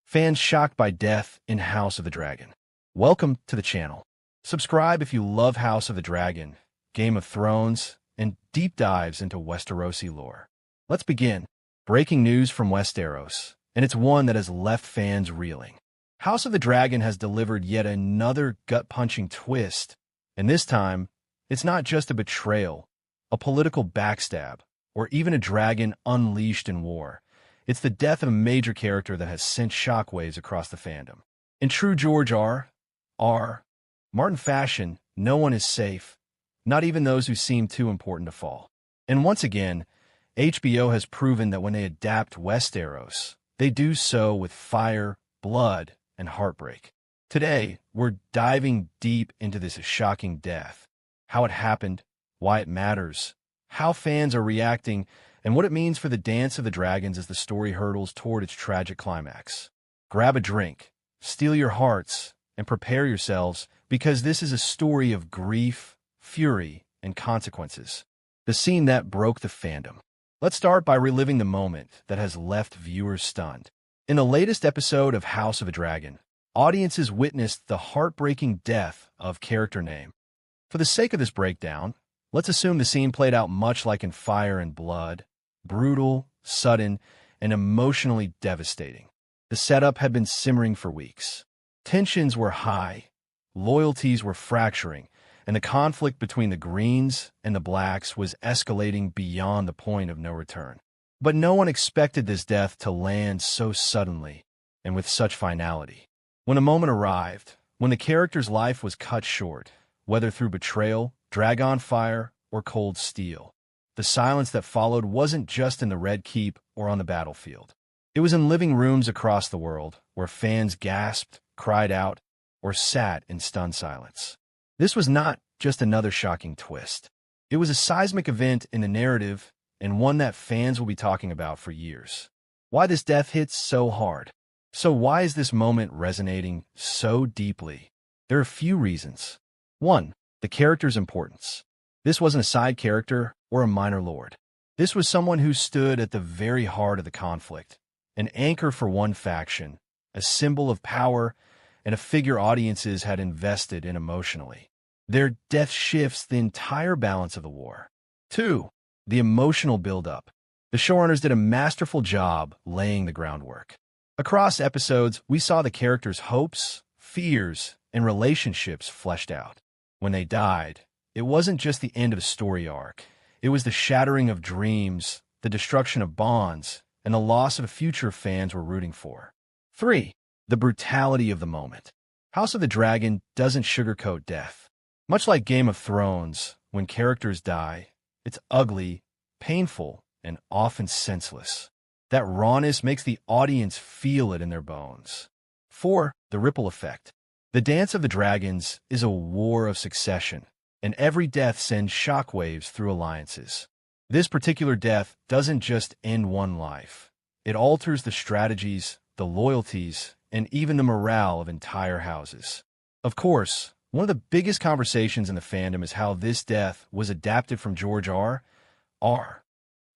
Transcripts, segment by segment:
Fans shocked by death in House of the Dragon. Welcome to the channel. Subscribe if you love House of the Dragon, Game of Thrones, and deep dives into Westerosi lore. Let's begin. Breaking news from Westeros, and it's one that has left fans reeling. House of the Dragon has delivered yet another gut-punching twist, and this time, it's not just a betrayal, a political backstab, or even a dragon unleashed in war. It's the death of a major character that has sent shockwaves across the fandom. In true George R. Martin fashion, no one is safe, not even those who seem too important to fall. And once again, HBO has proven that when they adapt Westeros, they do so with fire, blood, and heartbreak. Today, we're diving deep into this shocking death, how it happened, why it matters, how fans are reacting, and what it means for the Dance of the Dragons as the story hurtles toward its tragic climax. Grab a drink, steel your hearts, and prepare yourselves, because this is a story of grief, fury, and consequences. The scene that broke the fandom. Let's start by reliving the moment that has left viewers stunned. In the latest episode of House of the Dragon, audiences witnessed the heartbreaking death of character name. For the sake of this breakdown, let's assume the scene played out much like in Fire and Blood, brutal, sudden, and emotionally devastating. The setup had been simmering for weeks. Tensions were high, loyalties were fracturing, and the conflict between the Greens and the Blacks was escalating beyond the point of no return. But no one expected this death to land so suddenly and with such finality. When a moment arrived, when the character's life was cut short, whether through betrayal, dragon fire, or cold steel, the silence that followed wasn't just in the Red Keep or on the battlefield. It was in living rooms across the world where fans gasped, cried out, or sat in stunned silence. This was not just another shocking twist. It was a seismic event in the narrative and one that fans will be talking about for years. Why this death hits so hard? So why is this moment resonating so deeply? There are a few reasons. 1. The character's importance. This wasn't a side character or a minor lord. This was someone who stood at the very heart of the conflict, an anchor for one faction, a symbol of power, and a figure audiences had invested in emotionally. Their death shifts the entire balance of the war. 2. The emotional buildup. The showrunners did a masterful job laying the groundwork. Across episodes, we saw the characters' hopes, fears, and relationships fleshed out. When they died, it wasn't just the end of a story arc. It was the shattering of dreams, the destruction of bonds, and the loss of a future fans were rooting for. 3. The brutality of the moment. House of the Dragon doesn't sugarcoat death. Much like Game of Thrones, when characters die, it's ugly, painful, and often senseless. That rawness makes the audience feel it in their bones. 4. The ripple effect. The Dance of the Dragons is a war of succession, and every death sends shockwaves through alliances. This particular death doesn't just end one life. It alters the strategies, the loyalties, and even the morale of entire houses. Of course, one of the biggest conversations in the fandom is how this death was adapted from George R.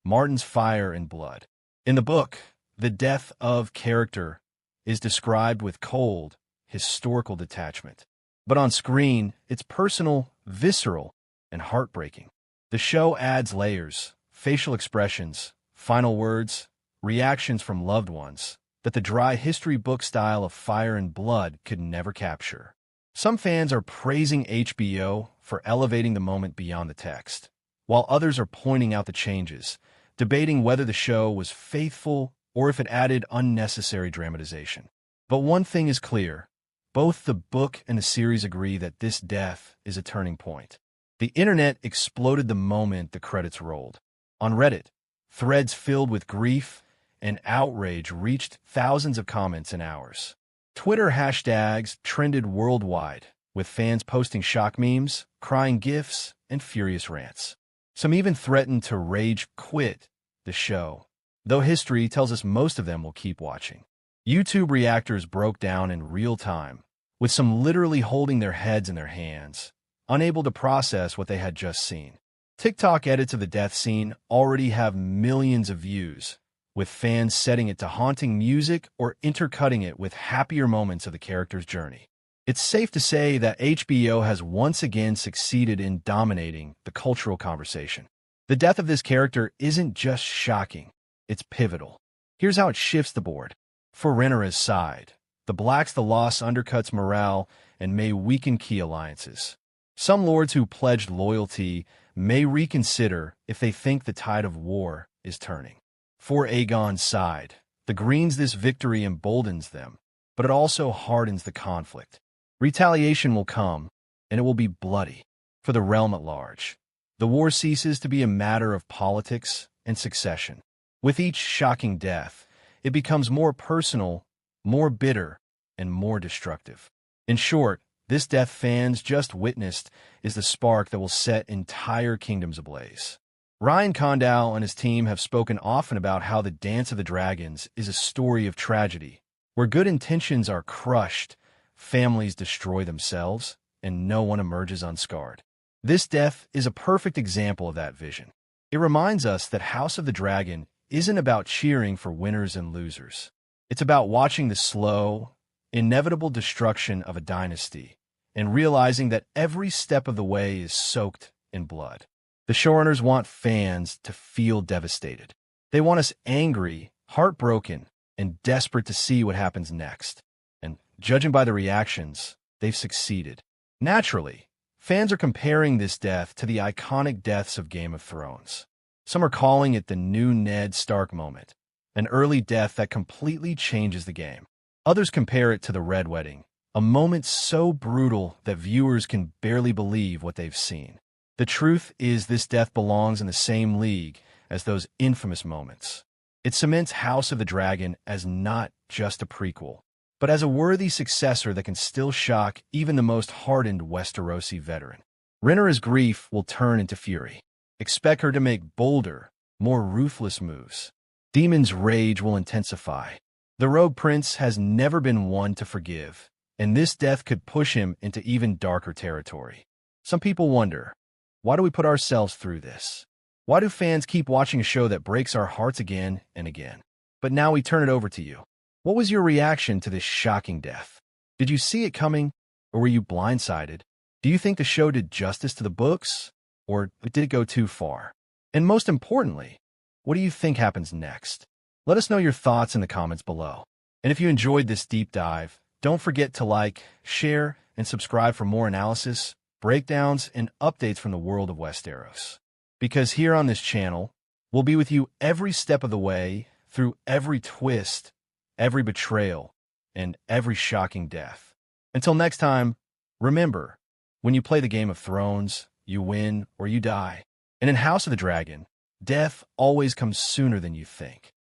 Martin's Fire and Blood. In the book, the death of character is described with cold, historical detachment. But on screen, it's personal, visceral, and heartbreaking. The show adds layers, facial expressions, final words, reactions from loved ones that the dry history book style of Fire and Blood could never capture. Some fans are praising HBO for elevating the moment beyond the text, while others are pointing out the changes, debating whether the show was faithful or if it added unnecessary dramatization. But one thing is clear. Both the book and the series agree that this death is a turning point. The internet exploded the moment the credits rolled. On Reddit, threads filled with grief and outrage reached thousands of comments in hours. Twitter hashtags trended worldwide, with fans posting shock memes, crying gifs, and furious rants. Some even threatened to rage quit the show, though history tells us most of them will keep watching. YouTube reactors broke down in real time, with some literally holding their heads in their hands, unable to process what they had just seen. TikTok edits of the death scene already have millions of views, with fans setting it to haunting music or intercutting it with happier moments of the character's journey. It's safe to say that HBO has once again succeeded in dominating the cultural conversation. The death of this character isn't just shocking, it's pivotal. Here's how it shifts the board. For Rhaenyra's side, the loss undercuts morale and may weaken key alliances. Some lords who pledged loyalty may reconsider if they think the tide of war is turning. For Aegon's side, this victory emboldens them, but it also hardens the conflict. Retaliation will come, and it will be bloody. For the realm at large, the war ceases to be a matter of politics and succession. With each shocking death, it becomes more personal, more bitter, and more destructive. In short, this death fans just witnessed is the spark that will set entire kingdoms ablaze. Ryan Condal and his team have spoken often about how the Dance of the Dragons is a story of tragedy, where good intentions are crushed, families destroy themselves, and no one emerges unscarred. This death is a perfect example of that vision. It reminds us that House of the Dragon isn't about cheering for winners and losers. It's about watching the slow, inevitable destruction of a dynasty and realizing that every step of the way is soaked in blood. The showrunners want fans to feel devastated. They want us angry, heartbroken, and desperate to see what happens next. And judging by the reactions, they've succeeded. Naturally, fans are comparing this death to the iconic deaths of Game of Thrones. Some are calling it the new Ned Stark moment, an early death that completely changes the game. Others compare it to the Red Wedding, a moment so brutal that viewers can barely believe what they've seen. The truth is this death belongs in the same league as those infamous moments. It cements House of the Dragon as not just a prequel, but as a worthy successor that can still shock even the most hardened Westerosi veteran. Rhaenyra's grief will turn into fury. Expect her to make bolder, more ruthless moves. Daemon's rage will intensify. The Rogue Prince has never been one to forgive, and this death could push him into even darker territory. Some people wonder, why do we put ourselves through this? Why do fans keep watching a show that breaks our hearts again and again? But now we turn it over to you. What was your reaction to this shocking death? Did you see it coming, or were you blindsided? Do you think the show did justice to the books, or did it go too far? And most importantly, what do you think happens next? Let us know your thoughts in the comments below. And if you enjoyed this deep dive, don't forget to like, share, and subscribe for more analysis, breakdowns, and updates from the world of Westeros. Because here on this channel, we'll be with you every step of the way, through every twist, every betrayal, and every shocking death. Until next time, remember, when you play the Game of Thrones, you win or you die. And in House of the Dragon, death always comes sooner than you think.